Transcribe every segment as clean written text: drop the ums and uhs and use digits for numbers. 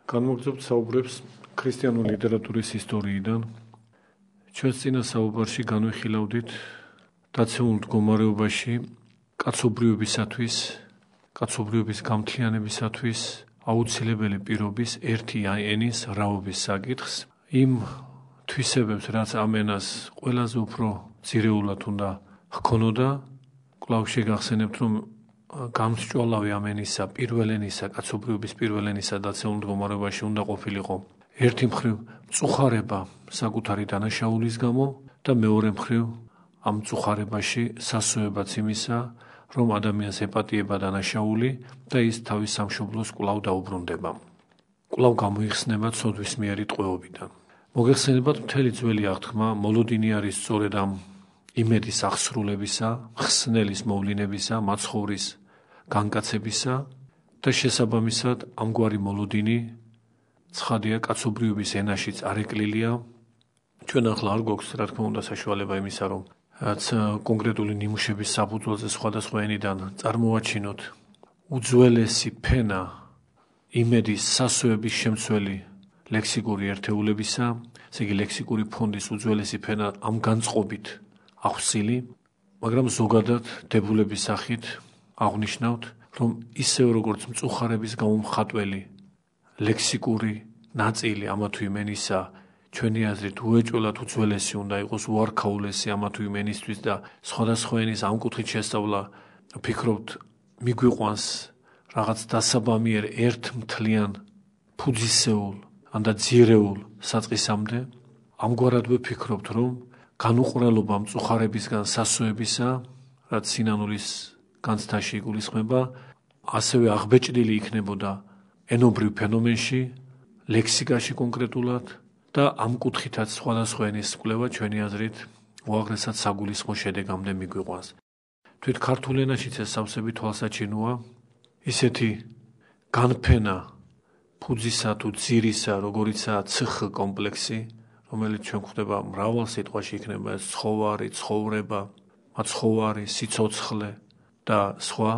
განმოგზავნებთ საუბრებს ქრისტიანული ლიტერატურის ისტორიიდან. ჩვენს წინა საუბარში განვიხილავდით დაცემულ მდგომარეობაში კაცობრიობისათვის, კაცობრიობის გამთლიანებისათვის აუცილებელი პირობის ერთი ენის რაობის საკითხს. იმ თვისებებს, რაც ამ ენას ყველაზე უფრო ძირეულად უნდა ჰქონოდა, კვლავ შეგახსენებთ, რომ გამსჭვალავი ამ ენისა, პირველ ენისა, კაცობრიობის პირველ ენისა დაცემულ მდგომარეობაში უნდა ყოფილიყო ერთი მხრივ მწუხარება საკუთარი დანაშაულის გამო და მეორე მხრივ ამ მწუხარებაში სასოებაც იმისა, რომ ადამიანს ეპატიება დანაშაული და ის თავის სამშობლოს კვლავ დაუბრუნდება. კვლავ გამოიხსნება ცოდვისმიერი ტყვეობიდან. მოგეხსენებათ მთელი ძველი აღთქმა, მოლოდინი არის სწორედ ამ იმედის აღსრულებისა, ხსნელის მოვლინებისა, მაცხოვრის განკაცებისა და შესაბამისად ამგვარი მოლოდინი ცხადია კაცობრიობის ენაშიც არ ეკლილია. ჩვენ ახლა არ გვაქვს, რა თქმა უნდა, საშუალება იმისა, რომ კონკრეტული ნიმუშების საფუძველზე სხვადასხვა ენიდან წარმოვაჩინოთ უძველესი ფენა იმედის სასოების შემცველი ლექსიკური ერთეულებისა, ესე იგი ლექსიკური ფონდის უძველესი ფენა ამ განწყობით ახსილი, მაგრამ ზოგადად დებულების სახით აღნიშნავთ, რომ ისევ როგორც მწუხარების გამომხატველი ლექსიკური ნაწილი ამა თუ იმ ენისა ჩვენი აზრით უეჭველად უძველესი უნდა იყოს, უარქაულესი ამა თუ იმ ენისთვის და სხვადასხვა ენის ამ კუთხით შესწავლა ვფიქრობთ მიგვიყვანს რაღაც დასაბამიერ ერთ მთლიან ფუძისეულ და ძირეულ საწყისამდე. ამგვარად ვფიქრობთ, რომ განუყრელობა მწუხარებისგან სასოებისა, რაც სინანულის განცდაში იგულისხმება, ასევე აღბეჭდილი იქნებოდა ენობრივ ფენომენში, ლექსიკაში კონკრეტულად და ამ კუთხითაც სხვადასხვა ენის კვლევა ჩვენი აზრით უაღრესად საგულისხმო შედეგამდე მიგვიყვანს. თვით ქართულ ენაშიც ეს სავსები თვალსაჩინოა, ისეთი განფენა ფუძისა თუ ძირისა, როგორიცაა ცխ კომპლექსი, რომელიც ჩვენ გვხვდება მრავალ სიტყვაში, იქნება ეს ცხოვარი, ცხოვრება, მაცხოვარი, სიცოცხლე და სხვა,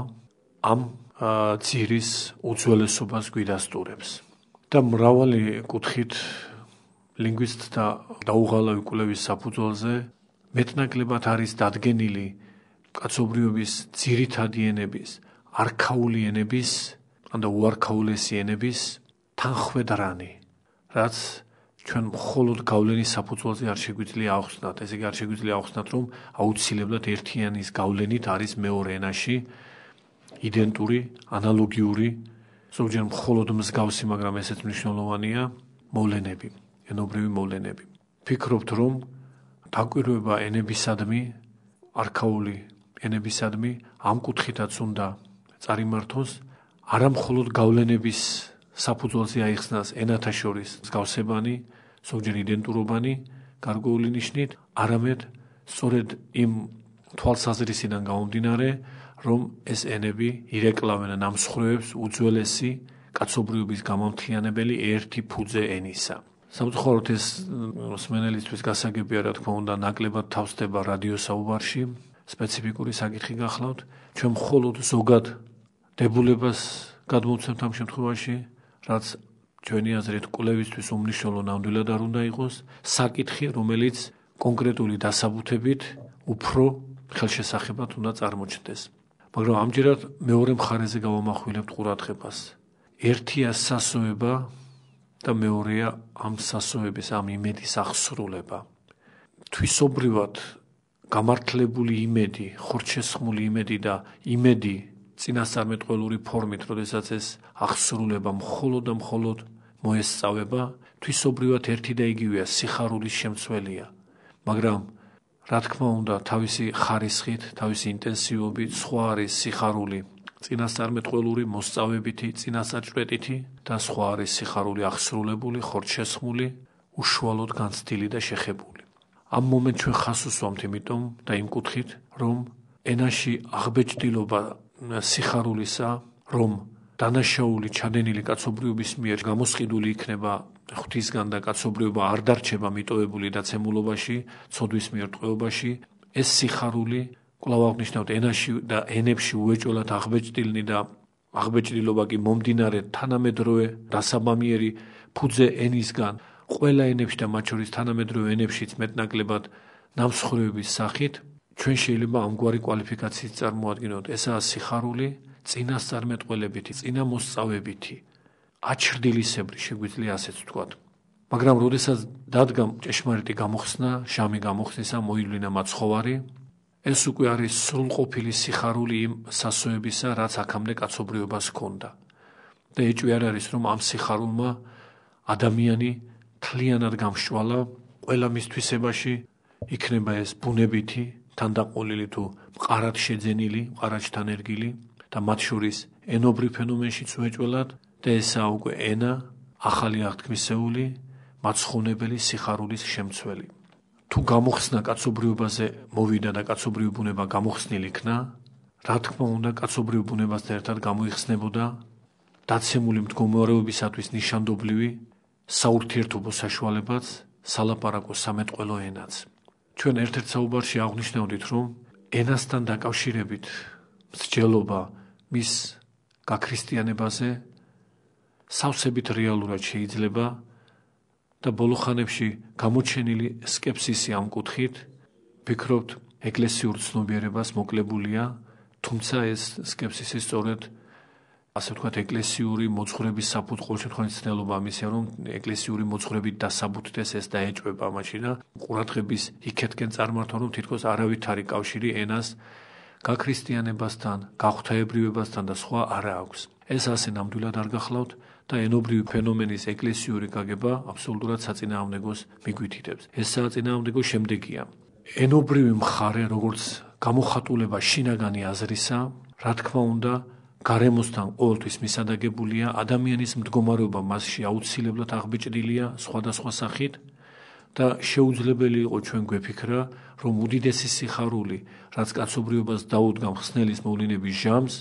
ამ ძირის უძველესობას გვიდასტურებს. და მრავალი კუთხით ლინგვისტთა დაუღალავი კვლევის საფუძველზე მეტნაკლებად არის დადგენილი კაცობრიობის ძირითადი ენების, არქაული ენების და უარქაულესი ენების თანხვედრანი, რაც ჩვენ მხოლოდ გავლენის საფუძველზე არ შეგვიძლია ახსნათ. ესე იგი არ შეგვიძლია ახსნათ, რომ აუცილებლად ერთი ენის გავლენით არის მეორე ენაში იდენტური, ანალოგიური, ზოგჯერ მხოლოდ მსგავსი, მაგრამ ესეც მნიშვნელოვანია, მოვლენები, ენობრივი მოვლენები. ფიქრობთ, რომ დაკვირვება ენებისადმი, არქაული ენებისადმი ამ კუთხითაც უნდა წარიმართოს, არა მხოლოდ გავლენების საფუძველზე აიხსნას ენათა შორის მსგავსებანი, ზოგჯერ იდენტურობანი, გარკვეული ნიშნით, არამედ სწორედ იმ თვალსაზრისიდან გამომდინარე, რომ ეს ენები ირეკლავენ ნამსხვრევებს უძველესი კაცობრიობის გამამთლიანებელი ერთი ფუძე ენისა. სამწუხაროდ ეს მსმენელისთვის გასაგებია, რა თქმა უნდა, ნაკლებად თავსდება რადიო საუბარში, სპეციფიკური საკითხი გახლავთ, ჩვენ მხოლოდ ზოგად დებულებას გადმოვცემთ ამ შემთხვევაში, რაც ჩვენი აზრით კვლევისთვის უმნიშვნელო ნამდვილად არ უნდა იყოს, საკითხი, რომელიც კონკრეტული დასაბუთებით უფრო ხელშესახებად უნდა წარმოჩნდეს. მაგრამ ამჯერად მეორე მხარეზე გავამახვილებთ ყურადღებას. ერთია სასოება და მეორეა ამ სასოების, ამ იმედის აღსრულება. თვისობრივად გამართლებული იმედი, ხორჩესხმული იმედი და იმედი წინასწარმეტყველური ფორმით, როდესაც ეს აღსრულება მხოლოდ და მხოლოდ მოესწავება, თვისობრივად ერთი და იგივეა, სიხარულის შემცველია. მაგრამ რა თქმა უნდა, თავისი ხარისხით, თავისი ინტენსივობით სხვა არის სიხარული წინასწარმეტყველური, მოსწავებითი, წინასაჭვრეტითი და სხვა არის სიხარული აღსრულებული, ხორჩესხმული, უშუალოდ განცდილი და შეხებული. ამ მომენტს ჩვენ ხას უსვამთ იმიტომ და იმ კუთხით, რომ ენაში აღბეჭდილობა სიხარულისა, რომ დანაშაული ჩადენილი კაცობრიობის მიერ გამოსყიდული იქნება ღვთისგან და კაცობრიობა არ დარჩება მიტოვებული დაცემულობაში, ცოდვის მიერ ტყვეობაში, ეს სიხარული კვლავ აღნიშნავთ ენაში და ენებში უეჭველად აღბეჭდილნი და აღბეჭდილობა კი მომდინარე თანამედროვე დასაბამიერი ფუძე ენისგან ყველა ენებში და მათ შორის თანამედროვე ენებშიც მეტნაკლებად ნამსხვრევების სახით ჩვენ შეიძლება ამგვარი კვალიფიკაციით წარმოადგინოთ. ესაა სიხარული წინასწარმეტყველებითი, წინამოსწავებითი, აჩრდილისებრი შეგვიძლია ასეც ვთქვათ. მაგრამ როდესაც დადგა ჭეშმარიტი გამოხსნა, შამი გამოხსნისა მოივლინა მაცხოვარი, ეს უკვე არის სრულყოფილი სიხარული იმ სასოებისა, რაც აქამდე კაცობრიობას ჰქონდა. და ეჭვი არ არის, რომ ამ სიხარულმა ადამიანი თლიანად გამსჭვალა ყველა მის თვისებაში, იქნება ეს ბუნებითი, თანდაყოლილი თუ მყარად შეძენილი, მყარად შთანერგილი და მათ შორის ენობრივ ფენომენშიც უეჭველად და ესაა უკვე ენა, ახალი აღთქმისეული, მაცხოვნებელი სიხარულის შემცველი. თუ გამოხსნა კაცობრიობაზე მოვიდა და კაცობრიო ბუნება გამოხსნილ იქნა, რა თქმა უნდა კაცობრიო ბუნებასთან ერთად გამოიხსნებოდა დაცემული მდგომარეობისათვის ნიშანდობლივი საურთიერთობო საშუალებაც, სალაპარაკო სამეტყველო ენაც. ჩვენ ერთ-ერთ საუბარში აღვნიშნავდით, რომ ენასთან დაკავშირებით მსჯელობა მის გაქრისტიანებაზე სავსებით რეალურად შეიძლება და ბოლო ხანებში გამოჩენილი სკეპსისი ამ კუთხით ვფიქრობთ ეკლესიურ ცნობიერებას მოკლებულია, თუმცა ეს სკეპსისი სწორედ ასე ვთქვათ ეკლესიური მოძღვრების საფუძველი, ყოველ შემთხვევაში ცნელობა ამისია, რომ ეკლესიური მოძღვრებით დასაბუთდეს ეს დაეჭვება მაშინ და ყურადღების იქეთკენ წარმართვა, რომ თითქოს არავითარი კავშირი ენას გაქრისტიანებასთან, გაღვთაებრიობასთან და სხვა არა აქვს. ეს ასე ნამდვილად არ გახლავთ და ენობრივი ფენომენის ეკლესიური გაგება აბსოლუტურად საწინააღმდეგოს მიგვითითებს. ეს საწინააღმდეგო შემდეგია. ენობრივი მხარე, როგორც გამოხატულება შინაგანი აზრისა, რა თქმა უნდა, გარემოსთან ყოველთვის მისადაგებულია, ადამიანის მდგომარეობა მასში აუცილებლად აღბეჭდილია სხვადასხვა სახით და შეუძლებელი იყო ჩვენ გვეფიქრა, რომ უდიდესი სიხარული, რაც კაცობრიობას დაუდგა მხსნელის მოვლენების ჟამს,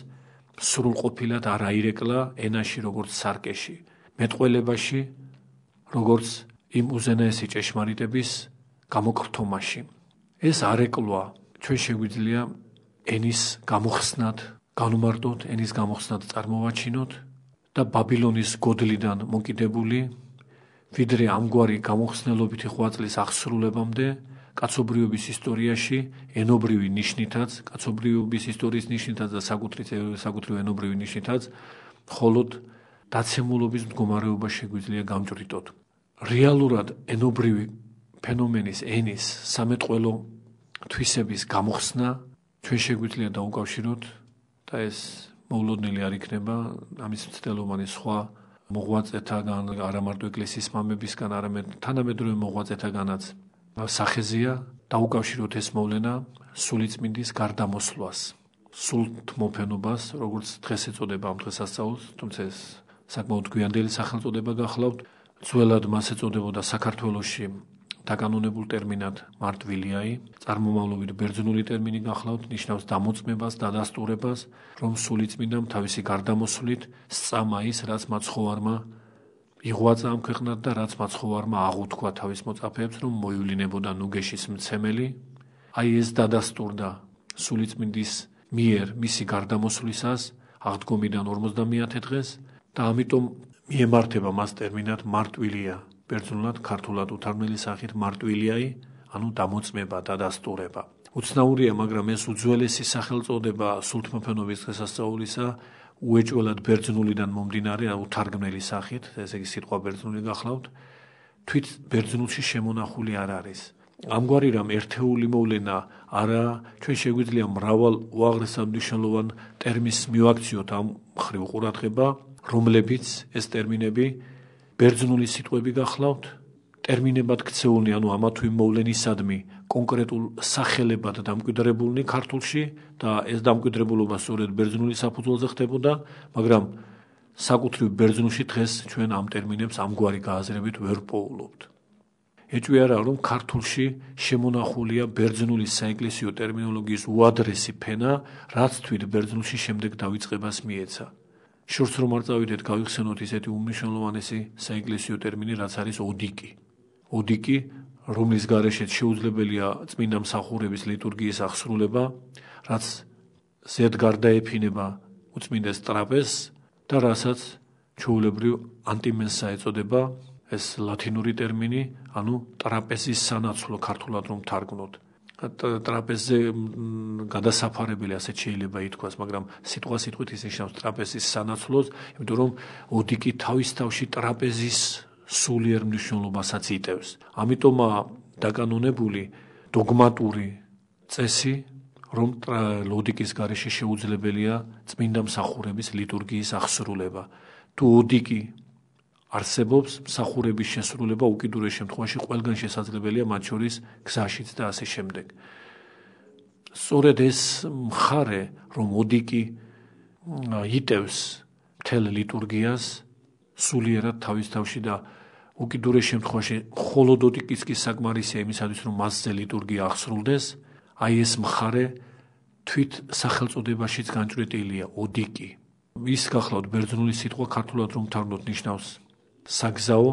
სრულყოფილად არ აირეკლა ენაში როგორც სარკეში, მეტყველებაში, როგორც იმ უზენაესი ჭეშმარიტების გამოკრთომაში. ეს არეკლვა ჩვენ შეგვიძლია ენის გამოხსნად განუმარტოთ, ენის გამოხსნად წარმოვაჩინოთ და ბაბილონის გოდლიდან მოკიდებული, ვიდრე ამგვარი გამოხსნელობითი ღვაწლის აღსრულებამდე კაცობრიობის ისტორიაში ენობრივი ნიშნითაც, კაცობრიობის ისტორიის ნიშნითაც და საკუთრივ ენობრივი ნიშნითაც, მხოლოდ დაცემულობის მდგომარეობა შეგვიძლია გამჭრიტოთ. რეალურად ენობრივი ფენომენის ენის სამეტყველო თვისების გამოხსნა ჩვენ შეგვიძლია დაუკავშიროთ და ეს მოულოდნელი არ იქნება ამის მცდელობანი სხვა მოღვაწეთაგან, არა მარტო ეკლესიის მამებისგან, არამედ თანამედროვე მოღვაწეთაგანაც სახეზია დაუკავშიროთ ეს მოვლენა სულიწმინდის გარდამოსვლას, სულთმოფენობას, როგორც დღეს ეწოდება ამ დღესასწაულს, თუმცა ეს საკმაოდ გვიანდელი სახელწოდება გახლავთ. ძველად მას ეწოდებოდა საქართველოში დაკანონებულ ტერმინად მარტვილიაი, წარმომავლობით ბერძნული ტერმინი გახლავთ, ნიშნავს დამოწმებას, დადასტურებას, რომ სულიწმინდამ თავისი გარდამოსვლით სწამა ის, რაც მაცხოვარმა იღვაწა ამ ქვეყნად და რაც მაცხოვარმა აღუთქვა თავის მოწაფეებს, რომ მოივლინებოდა ნუგეშის მცემელი. აი ეს დადასტურდა სულიწმინდის მიერ მისი გარდამოსვლისას აღდგომიდან 50 დღეს და ამიტომ მიემართება მას ტერმინად მარტვილია. ბერძნულად, ქართულად უთარგმნელი სახით მარტვილიაი, ანუ დამოწმება, დადასტურება. უცნაურია, მაგრამ ეს უძველესი სახელწოდება სულთმოფენობის დღესასწაულისა უეჭველად ბერძნულიდან მომდინარე, უთარგმნელი სახით, ესე იგი სიტყვა ბერძნული გახლავთ, თვით ბერძნულში შემონახული არ არის. ამგვარი რამ ერთეული მოვლენა არა, ჩვენ შეგვიძლია მრავალ უაღრესად მნიშვნელოვან ტერმინს მივაქციოთ ამ მხრივ ყურადღება, რომლებიც ეს ტერმინები ბერძნული სიტყვები გახლავთ, ტერმინებად ქცეულნი, ანუ ამა თუ იმ მოვლენისადმი კონკრეტულ სახელებად დამკვიდრებულნი ქართულში და ეს დამკვიდრებულობა სწორედ ბერძნული საფუძველზე ხდებოდა, მაგრამ საკუთრივ ბერძნულში დღეს ჩვენ ამ ტერმინებს ამგვარი გააზრებით ვერ პოულობთ. ეჭვი არაა, რომ ქართულში შემონახულია ბერძნული საეკლესიო ტერმინოლოგიის უადრესი ფენა, რაც თვით ბერძნულში შემდეგ დავიწყებას მიეცა. შორს რომ არ წავიდეთ, გავიხსენოთ ისეთი უმნიშვნელოვანესი საეკლესიო ტერმინი, რაც არის ოდიკი. ოდიკი, რომლის გარეშეც შეუძლებელია წმინდა მსახურების ლიტურგიის აღსრულება, რაც ზედ გარდაეფინება უწმინდეს ტრაპეზს და რასაც ჩვეულებრივ ანტიმენსა ეწოდება, ეს ლათინური ტერმინი, ანუ ტრაპეზის სანაცვლო ქართულად რომ თარგმნოთ. ტრაპეზზე გადასაფარებელი ასეთ შეიძლება ითქვას, მაგრამ სიტყვასიტყვით ის ნიშნავს ტრაპეზის სანაცვლოს, იმიტომ რომ ოდიკი თავის თავში ტრაპეზის სულიერ მნიშვნელობასაც იტევს. ამიტომაა დაკანონებული დოგმატური წესი, რომ ოდიკის გარეშე შეუძლებელია წმინდა მსახურების ლიტურგიის აღსრულება. თუ ოდიკი არსებობს, მსახურების შესრულება უკიდურეს შემთხვევაში ყველგან შესაძლებელია, მათ შორის გზაშიც და ასე შემდეგ. სწორედ ეს მხარე, რომ ოდიკი იტევს მთელ ლიტურგიას სულიერად თავის თავში და უკიდურეს შემთხვევაში მხოლოდ ოდიკის კი საკმარისია იმისათვის, რომ მასზე ლიტურგია აღსრულდეს, აი ეს მხარე თვით სახელწოდებაშიც განჭვრეტილია ოდიკი. ის გახლავთ ბერძნული სიტყვა ქართულად რომ თარგმნოთ ნიშნავს საგზაო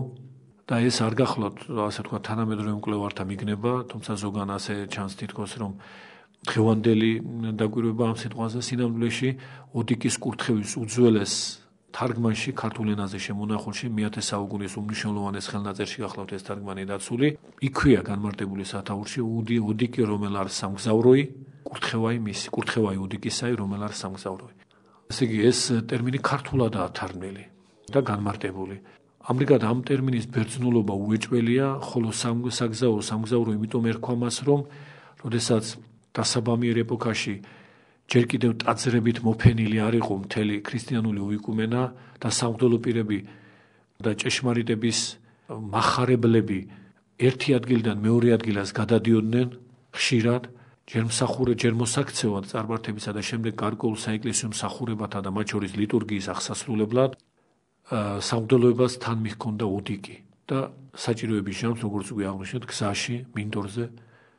და ეს არ გახლავთ ასე თქვა თანამედროვე მკვლევართა მიგნება, თუმცა ზოგან ასე ჩანს თითქოს რომ დღევანდელი დაკვირვება ამ სიტყვაზე სინამდვილეში ოდიკის კურთხევის უძველეს თარგმანში ქართულ ენაზე შემონახულში მე-10 საუკუნის უმნიშვნელოვანეს ხელნაწერში გახლავთ ეს თარგმანი დაცული. იქვეა განმარტებული სათაურში ოდიკი რომელ არის სამგზავროი, კურთხევაი მისი, კურთხევაი ოდიკისაი რომელ არის სამგზავროი. ესე იგი ეს ტერმინი ქართულადაა თარგმნილი და განმარტებული. ამრიგად ამ ტერმინის ბერძნულობა უეჭველია, ხოლო სამგზავრო იმიტომ ერქვა მას, რომ როდესაც დასაბამიერ ეპოქაში ჯერ კიდევ ტაძრებით მოფენილი არ იყო მთელი ქრისტიანული უიკუმენა და სამღვდელო პირები და ჭეშმარიტების მახარებლები ერთი ადგილიდან მეორე ადგილას გადადიოდნენ ხშირად, ჯერ მსახურე, ჯერ მოსაქცევად წარმართებისა და შემდეგ გარკვეულ საეკლესიო მსახურებათა და მათ შორის ლიტურგიის აღსასრულებლად სამღვდელოებას თან მიჰქონდა ოდიკი და საჭიროების ჟამს, როგორც უკვე აღნიშნეთ, გზაში, მინდორზე,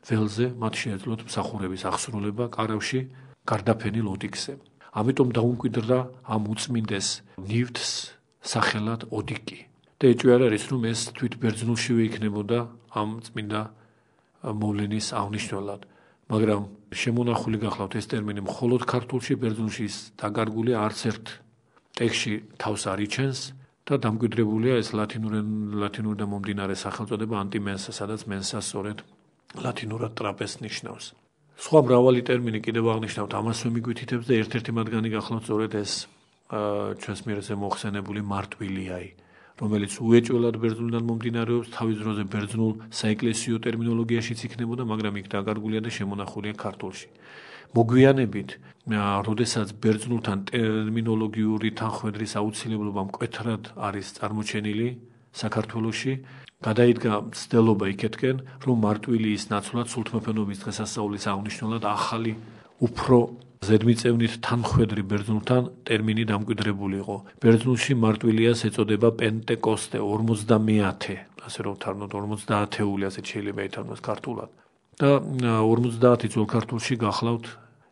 ველზე მათ შეეძლოთ მსახურების აღსრულება კარავში გარდაფენილ ოდიკზე. ამიტომ დაუმკვიდრდა ამ უწმინდეს ნივთს სახელად ოდიკი. და ეჭვი არ არის, რომ ეს თვით ბერძნულშივე იქნებოდა ამ წმინდა მოვლენის აღნიშნულად. მაგრამ შემონახული გახლავთ ეს ტერმინი მხოლოდ ქართულში, ბერძნულში ის დაკარგულია, არც ერთ ტექსტში თავს არ იჩენს და დამკვიდრებულია ეს ლათინური და მომდინარე სახელწოდება ანტიმენსა, სადაც მენსა სწორედ ლათინურად ტრაპეზს ნიშნავს. სხვა მრავალი ტერმინი კიდევ აღნიშნავთ, ამასვე მიგვითითებს და ერთ-ერთი მათგანი გახლავთ სწორედ ეს ჩვენს მიერზე მოხსენებული მარტვილიაი, რომელიც უეჭველად ბერძნულიდან მომდინარეობს, თავის დროზე ბერძნულ საეკლესიო ტერმინოლოგიაშიც იქნებოდა, მაგრამ იქ დაკარგულია და შემონახულია ქართულში. მოგვიანებით, როდესაც ბერძნულთან ტერმინოლოგიური თანხმედრის აუცილებლობა მკვეთრად არის წარმოჩენილი საქართველოში, გადაიდგა მცდელობა იქეთკენ, რომ მარტვილიის ნაცვლად სულთმეფენობის დღესასწაულის აღნიშნულად ახალი, უფრო ზედმიწევნით თანხმედრი ბერძნულთან ტერმინი დამკვიდრებული იყო. ბერძნულში მარტვილიას ეწოდება პენტეკოსტე, 50, ასე რომ თარგმნოთ 50-ეული, ასე შეიძლება ითარგმნოს ქართულად. და 50 ძველ ქართულში გახლავთ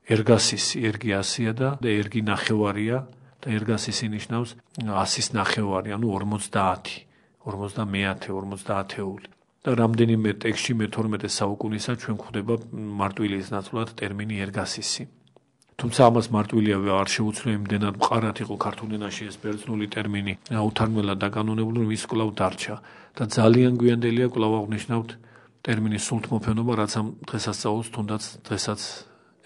ერგასისი, ერგი 100-ია და ერგი ნახევარია და ერგასისი ნიშნავს 100-ის ნახევარი, ანუ 50, 50-ეული. და რამდენიმე ტექსტში მე-12 საუკუნისა ჩვენ გვხვდება მარტვილიის ნაცვლად ტერმინი ერგასისი. თუმცა ამას მარტვილიავე არ შეუძლია, იმდენად მყარად იყო ქართულ ენაში ეს ბერძნული ტერმინი უთარგმნელად დაკანონებული, რომ ის კვლავ დარჩა და ძალიან გვიანდელია კვლავ აღნიშნავთ ტერმინის სულთმოფენობა, რაც ამ დღესასწაულს თუნდაც დღესაც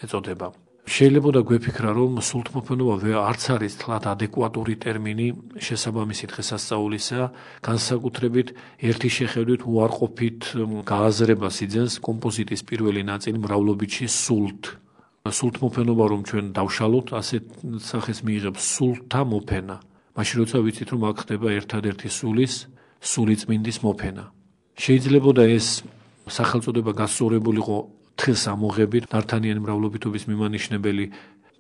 ეწოდება. შეიძლება და გვეფიქრა, რომ სულთმოფენობა არც არის თლად ადეკვატური ტერმინი შესაბამისი დღესასწაულისა, განსაკუთრებით ერთი შეხედვით უარყოფით გააზრებას იძენს კომპოზიტის პირველი ნაწილი მრავლობითში სულთ. სულთმოფენობა რომ ჩვენ დავშალოთ, ასეთ სახეს მიიღებს სულთა მოფენა. მაშინ როცა ვიცით, რომ აქ ხდება ერთადერთი სული წმინდის მოფენა. შეიძლებოდა ეს სახელწოდება გასწორებულიყო თხეს ამოღებით, ნართანიანი მრავლობითობის მიმანიშნებელი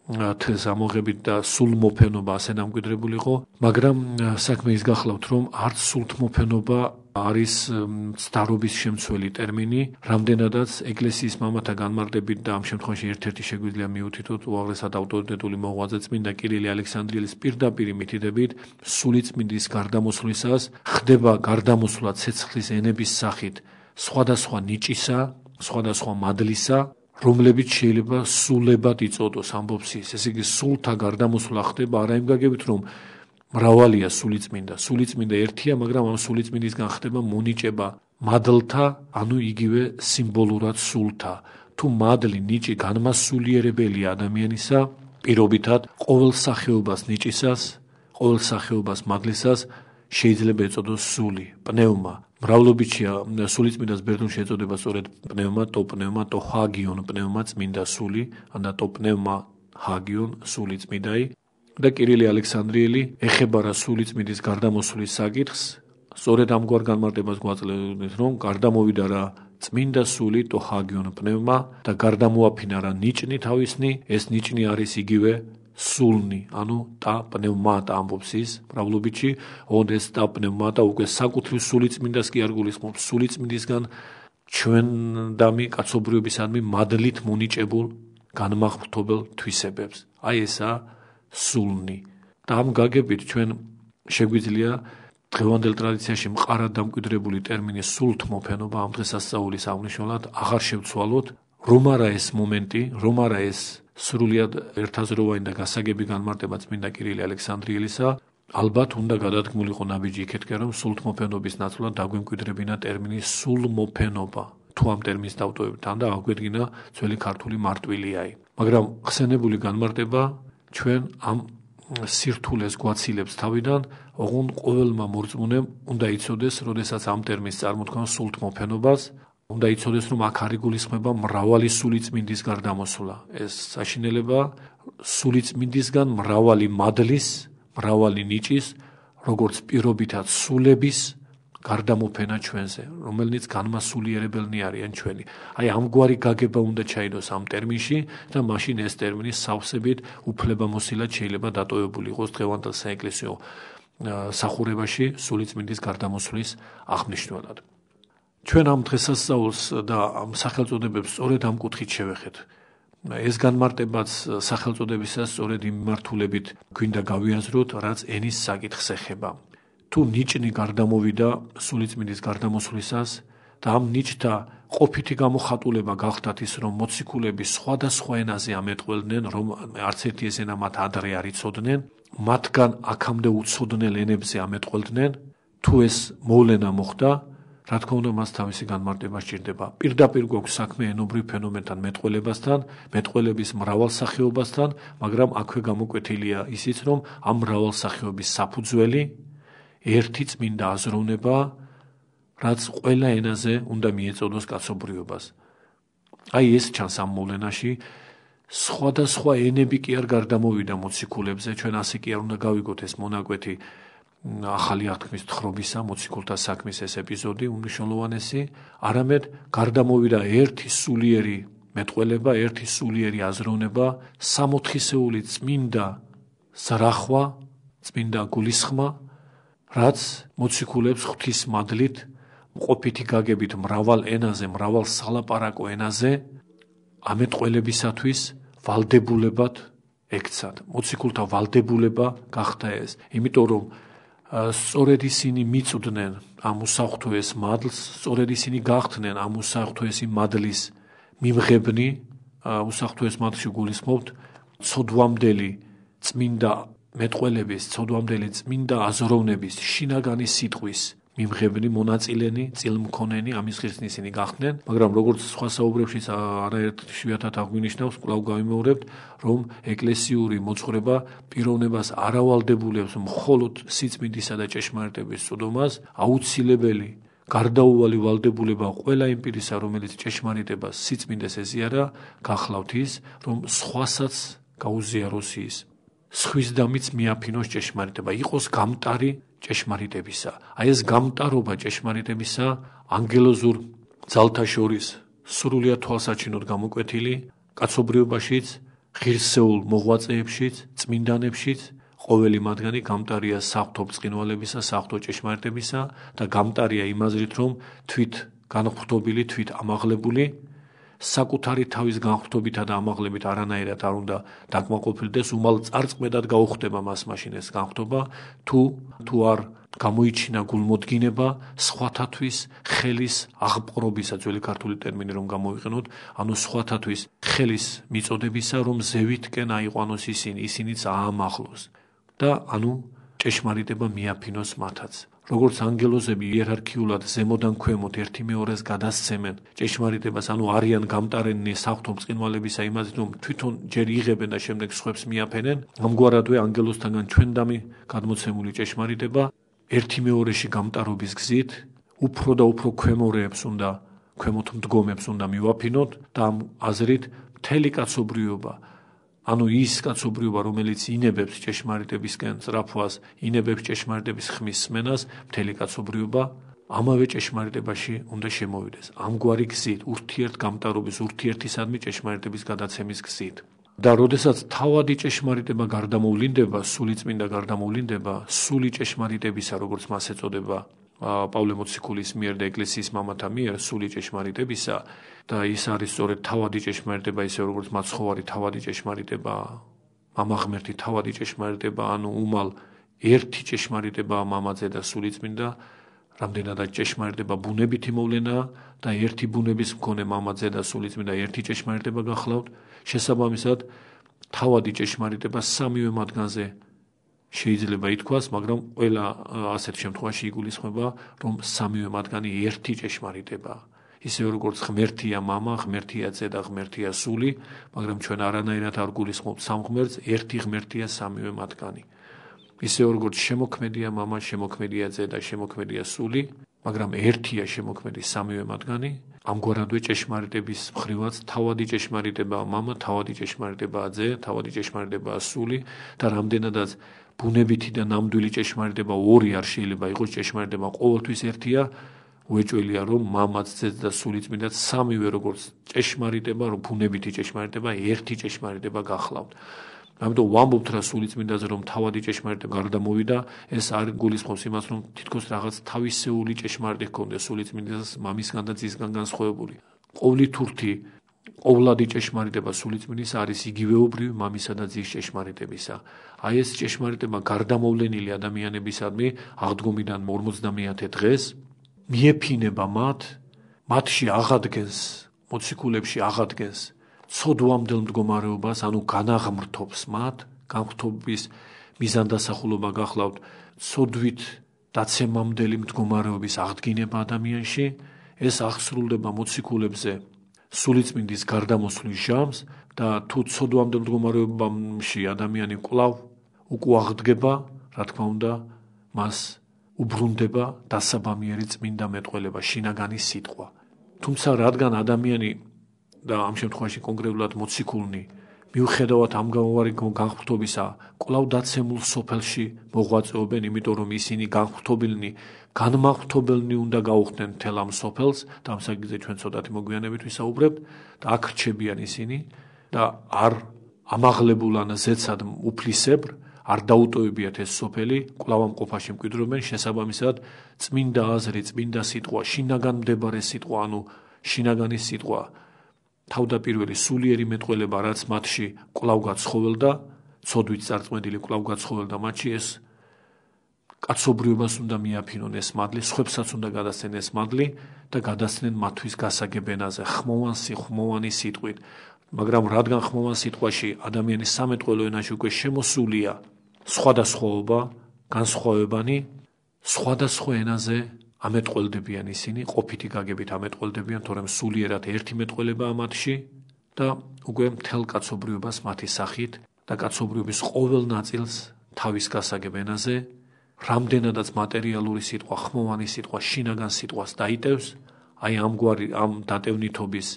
თხეს ამოღებით და სულმოფენობა ასე დამკვიდრებულიყო, მაგრამ საქმე ის გახლავთ, რომ არც სულთმოფენობა არის ცდარობის შემცველი ტერმინი, რამდენადაც ეკლესიის მამათა განმარტებით და ამ შემთხვევაში ერთ-ერთი შეგვიძლია მიუთითოთ უაღრესად ავტორიტეტული მოღვაწე წმინდა კირილე ალექსანდრიელის პირდაპირი მითითებით, სულიწმინდის გარდამოსვლისას ხდება გარდამოსვლა ცეცხლის ენების სახით სხვადასხვა ნიჭისა, სხვადასხვა მადლისა, რომლებიც შეიძლება სულებად იწოდოს ამბობს ის. ესე იგი სულთა გარდამოსვლა ხდება არა იმ გაგებით რომ მრავალია სულიწმინდა. სულიწმინდა ერთია, მაგრამ ამ სულიწმინდისგან ხდება მონიჭება მადლთა, ანუ იგივე სიმბოლურად სულთა. თუ მადლი, ნიჭი განმასულიერებელია ადამიანისა, პირობითად ყოველ სახეობას ნიჭისას, ყოველ სახეობას მადლისას შეიძლება ეწოდოს სული, პნევმა. მრავლობითია სულიწმინდას ბერძნულში ეწოდება სწორედ პნევმა, ტო ჰაგიონ, პნევმა წმინდა სული, და ტო პნევმა ჰაგიონ, სული წმინდაი. და კირილი ალექსანდრიელი ეხებარა სულიწმინდის გარდამოსვლის საკითხს, სწორედ ამგვარ განმარტებას გვაწევს, რომ გარდამოვიდა რა წმინდა სული ტო ჰაგიონ პნევმა და გარდამოაფინა რა ნიჭნი თავისნი, ეს ნიჭნი არის იგივე სულნი, ანუ ტა პნევმატა ამბობს ის მრავლობითში, ოღონდ ეს ტა პნევმატა უკვე საკუთრივ სულიწმინდას კი არ გულისხმობს, სულიწმინდისგან ჩვენდამი კაცობრიობისადმი მადლით მონიჭებულ განმაღვთობელ თვისებებს. აი ესა სულნი. და ამ გაგებით ჩვენ შეგვიძლია დღევანდელ ტრადიციაში მყარად დამკვიდრებული ტერმინი სულთმოფენობა ამ დღესასწაულის აღნიშნულად აღარ შევცვალოთ, რომ არა ეს მომენტი, რომ არა ეს სრულიად ერთაზროვანი და გასაგები განმარტება წმინდა კირილი ალექსანდრიელისა, ალბათ უნდა გადადგმულიყო ნაბიჯი იქეთკენ, რომ სულთმოფენობის ნაცვლად დაგვემკვიდრებინა ტერმინი სულმოფენობა. თუ ამ ტერმინს დავტოვებთ, და აგვედგინა ძველი ქართული მარტვილიაი. მაგრამ ხსენებული განმარტება ჩვენ ამ სირთულეს გვაცილებს თავიდან, ოღონდ ყოველმა მორწმუნემ უნდა იცოდეს, როდესაც ამ ტერმინს წარმოთქვამს სულთმოფენობას, უნდა იცოდეს, რომ აქ არ იგულისხმება მრავალი სულიწმინდის გარდამოსვლა. ეს საშინელება სულიწმინდისგან მრავალი მადლის, მრავალი ნიჭის, როგორც პირობითად სულების გარდამოფენა ჩვენზე, რომელნიც განმასულიერებელნი არიან ჩვენი. აი ამგვარი გაგება უნდა ჩაიდოს ამ ტერმინში და მაშინ ეს ტერმინი სავსებით უფლებამოსილად შეიძლება დატოვებული იყოს დღევანდელ საეკლესიო სახურებაში სულიწმინდის გარდამოსვლის აღნიშნულად. ჩვენ ამ დღესასწაულს და ამ სახელწოდებებს სწორედ ამ კუთხით შევეხეთ. ეს განმარტებაც სახელწოდებისას სწორედ იმ მართულებით გვინდა გავიაზროთ, რაც ენის საკითხს ეხება. თუ ნიჭნი გარდამოვიდა სულიწმინდის გარდამოსვლისას და ამ ნიჭთა ყოფითი გამოხატულება გახდათ ის, რომ მოციქულები სხვადასხვა ენაზე ამეტყველდნენ, რომ არც ერთი ეს ენა მათ ადრე არ იცოდნენ, მათგან აქამდე უცოდნელ ენებზე ამეტყველდნენ, თუ ეს მოვლენა მოხდა, რა თქმა უნდა მას თავისი განმარტება სჭირდება. პირდაპირ გვაქვს საქმე ენობრივ ფენომენთან მეტყველებასთან, მეტყველების მრავალსახეობასთან, მაგრამ აქვე გამოკვეთილია ისიც, რომ ამ მრავალსახეობის საფუძველი ერთი წმინდა აზროვნება, რაც ყველა ენაზე უნდა მიეწოდოს კაცობრიობას. აი ეს ჩანს ამ მოვლენაში, სხვადასხვა ენები კი არ გარდამოვიდა მოციქულებზე, ჩვენ ასე კი არ უნდა გავიგოთ ეს მონაკვეთი ახალი აღთქმის თხრობისა, მოციქულთა საქმის ეს ეპიზოდი უმნიშვნელოვანესი, არამედ გარდამოვიდა ერთი სულიერი მეტყველება, ერთი სულიერი აზროვნება, სამოთხისეული წმინდა ზრახვა, წმინდა გულისხმა, რაც მოციქულებს ღვთის მადლით, ყოფითი გაგებით მრავალ ენაზე, მრავალ სალაპარაკო ენაზე ამეტყველებისათვის ვალდებულებად ექცათ. მოციქულთა ვალდებულება გახდა ეს, იმიტომ რომ სწორედ ისინი მიწვდნენ ამ უსახთოეს მადლს, სწორედ ისინი გახდნენ ამ უსახთოესი მადლის მიმღებნი, უსახთოეს მადლში გულისხმობთ ცოდვამდელი წმინდა მეტყველების, ცოდვამდელი წმინდა აზროვნების, შინაგანი სიტყვის მიმღებნი, მონაწილენი, წილმქონენი, ამის ხილს ისინი გახდნენ, მაგრამ როგორც სხვა საუბრებშიც არაერთ შვიათად აღვნიშნავს, კვლავ გავიმეორებთ, რომ ეკლესიური მოძღვრება პიროვნებას არ ავალდებულებს მხოლოდ სიწმინდისა და ჭეშმარიტების წვდომას, აუცილებელი გარდაუვალი ვალდებულება ყველა იმ პირისა, რომელიც ჭეშმარიტებას სიწმინდეს ეზიარა, გახლავთ ის, რომ სხვასაც გაუზიაროს ის. სხვის დამიც მიაფინოს ჭეშმარიტება, იყოს გამტარი ჭეშმარიტებისა. აი ეს გამტარობა ჭეშმარიტებისა ანგელოზურ ძალთა შორის სრულიად თვალსაჩინოდ გამოკვეთილი კაცობრიობაშიც, ღირსეულ მოღვაწეებშიც, წმინდანებშიც, ყოველი მათგანი გამტარია საღვთო ბრწყინვალებისა, საღვთო ჭეშმარიტებისა და გამტარია იმ აზრით, რომ თვით განღვთობილი, თვით ამაღლებული, საკუთარი თავის განღვთობითა და ამაღლებით არანაირად არ უნდა დაკმაყოფილდეს, უმალ წარწმედად გაუხდება მას მაშინ ეს განღვთობა, თუ არ გამოიჩინა გულმოდგინება სხვათათვის ხელის აღპყრობისა, ძველი ქართული ტერმინი რომ გამოვიყენოთ, ანუ სხვათათვის ხელის მიწოდებისა, რომ ზევითკენ აიყვანოს ისინიც აამახლოს და ანუ ჭეშმარიტება მიაფინოს მათაც. როგორც ანგელოზები იერარქიულად ზემოდან ქვემოთ ერთი მეორეს გადასცემენ ჭეშმარიტებას, ანუ არიან გამტარენნი საღვთო ბრწყინვალებისა იმაზე, რომ თვითონ ჯერ იღებენ და შემდეგ სხვებს მიაფენენ, ამგვარადვე ანგელოზთაგან ჩვენდამი გადმოცემული ჭეშმარიტება ერთი მეორეში გამტარობის გზით უფრო და უფრო ქვემოთ მდგომებს უნდა მივაფინოთ და ამ აზრით მთელი კაცობრიობა, ანუ ის კაცობრიობა, რომელიც ინებებს ჭეშმარიტებისკენ სწრაფვას, ინებებს ჭეშმარიტების ხმის სმენას, მთელი კაცობრიობა ამავე ჭეშმარიტებაში უნდა შემოვიდეს. ამგვარი გზით, ურთიერთგამტარობის, ურთიერთისადმი ჭეშმარიტების გადაცემის გზით. და როდესაც თავადი ჭეშმარიტება გარდამოვლინდება, სულიწმინდა გარდამოვლინდება, სული ჭეშმარიტებისა, როგორც მას ეწოდება პავლე მოციქულის მიერ და ეკლესიის მამათა მიერ, სული ჭეშმარიტებისა და ის არის სწორედ თავადი ჭეშმარიტება, ისე როგორც მაცხოვარი თავადი ჭეშმარიტება, მამა ღმერთი თავადი ჭეშმარიტება, ანუ უმალ ერთი ჭეშმარიტება მამაძე და სულიწმინდა, რამდენადაც ჭეშმარიტება ბუნებითი მოვლენაა და ერთი ბუნების მქონე მამაძე და სულიწმინდა ერთი ჭეშმარიტება გახლავთ, შესაბამისად თავადი ჭეშმარიტება სამივე მათგანზე შეიძლება ითქვას, მაგრამ ყველა ასეთ შემთხვევაში იგულისხმება, რომ სამივე მათგანი ერთი ჭეშმარიტებაა. ისე როგორც ღმერთია მამა, ღმერთია ძე და ღმერთია სული, მაგრამ ჩვენ არანაირად არ გულისხმობთ სამ ღმერთს, ერთი ღმერთია სამივე მათგანი. ისე როგორც შემოქმედია მამა, შემოქმედია ძე და შემოქმედია სული, მაგრამ ერთია შემოქმედი სამივე მათგანი, ამგვარადვე ჭეშმარიტების მხრივაც თავადი ჭეშმარიტებაა მამა, თავადი ჭეშმარიტებაა ძე, თავადი ჭეშმარიტებაა სული და რამდენადაც ბუნებითი და ნამდვილი ჭეშმარიტება ორი არ შეიძლება იყოს, ჭეშმარიტება ყოველთვის ერთია, უეჭველია რომ მამაც, ძეც და სულიწმინდაც სამივე როგორც ჭეშმარიტება, რომ ბუნებითი ჭეშმარიტება, ერთი ჭეშმარიტება გახლავთ. ამიტომ ვამბობთ რა სულიწმინდაზე, რომ თავადი ჭეშმარიტება გარდამოვიდა, ეს არ გულისხმობს იმას, რომ თითქოს რაღაც თავისეული ჭეშმარიტი ჰქონდეს სულიწმინდას მამისგან და ძისგან განსხვავებული. ყოვლითურთი ყოვლადი ჭეშმარიტება სულიწმინდის არის იგივეობრივი მამისა და ძის ჭეშმარიტებისა. აი ეს ჭეშმარიტება გარდამოვლენილი ადამიანებისადმი აღდგომიდან 50-ე დღეს მიეფინება მათში აღადგენს, მოციქულებში აღადგენს ცოდვამდელ მდგომარეობას, ანუ განაღმრთობს მათ, განღრთობის მიზანდასახულობა გახლავთ, ცოდვით დაცემამდელი მდგომარეობის აღდგინება ადამიანში, ეს აღსრულდება მოციქულებზე სულიწმინდის გარდამოსვლის ჟამს და თუ ცოდვამდელ მდგომარეობაში ადამიანი კვლავ უკვე აღდგება, რა თქმა უნდა, მას უბრუნდება დასაბამიერი წმინდა მეტყველება, შინაგანი სიტყვა. თუმცა რადგან ადამიანი და ამ შემთხვევაში კონკრეტულად მოციქულნი მიუხედავად ამ გამოვარი განღრთობისა კვლავ დაცემულ სოფელში მოღვაწეობენ, იმიტომ რომ ისინი განმაღრთობელნი უნდა გაუხდნენ მთელ ამ სოფელს და ამ საკითხზე ჩვენ ცოტათი მოგვიანებით ვისაუბრებთ და აქ რჩებიან ისინი და არ ამაღლებულან ზეცად უფლისებრ არ დაუტოვებიათ ეს სოფელი, კვლავ ამ ყოფაში მკვიდრობენ, შესაბამისად წმინდა აზრი, წმინდა სიტყვა, შინაგან მდებარე სიტყვა, ანუ შინაგანი სიტყვა, თავდაპირველი სულიერი მეტყველება, რაც მათში კვლავ გაცხოველდა, ცოდვით წარწმედილი კვლავ გაცხოველდა მათში, ეს კაცობრიობას უნდა მიაფინონ ეს მადლი, სხვებსაც უნდა გადასცენ ეს მადლი და გადასცნენ მათთვის გასაგებ ენაზე, ხმოვანი სიტყვით. მაგრამ რადგან ხმოვან სიტყვაში ადამიანის სამეტყველო ენაში უკვე შემოსულია სხვადასხვაობა, განსხვავებანი, სხვადასხვა ენაზე ამეტყველდებიან ისინი, ყოფითი გაგებით ამეტყველდებიან, თორემ სულიერად ერთი მეტყველებაა მათში და უკვე მთელ კაცობრიობას მათი სახით და კაცობრიობის ყოველ ნაწილს თავის გასაგებ ენაზე, რამდენადაც მატერიალური სიტყვა, ხმოვანი სიტყვა, შინაგან სიტყვას დაიტევს, აი ამგვარი ამ დატევნითობის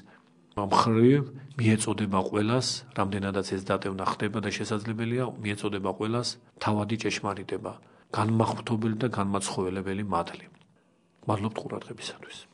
მხრივ მიეწოდება ყველას, რამდენადაც ეს დატევნა ხდება და შესაძლებელია, მიეწოდება ყველას თავადი ჭეშმარიტება, განმაღვთობელი და განმაცხოველებელი მადლი. მადლობთ ყურადღებისათვის.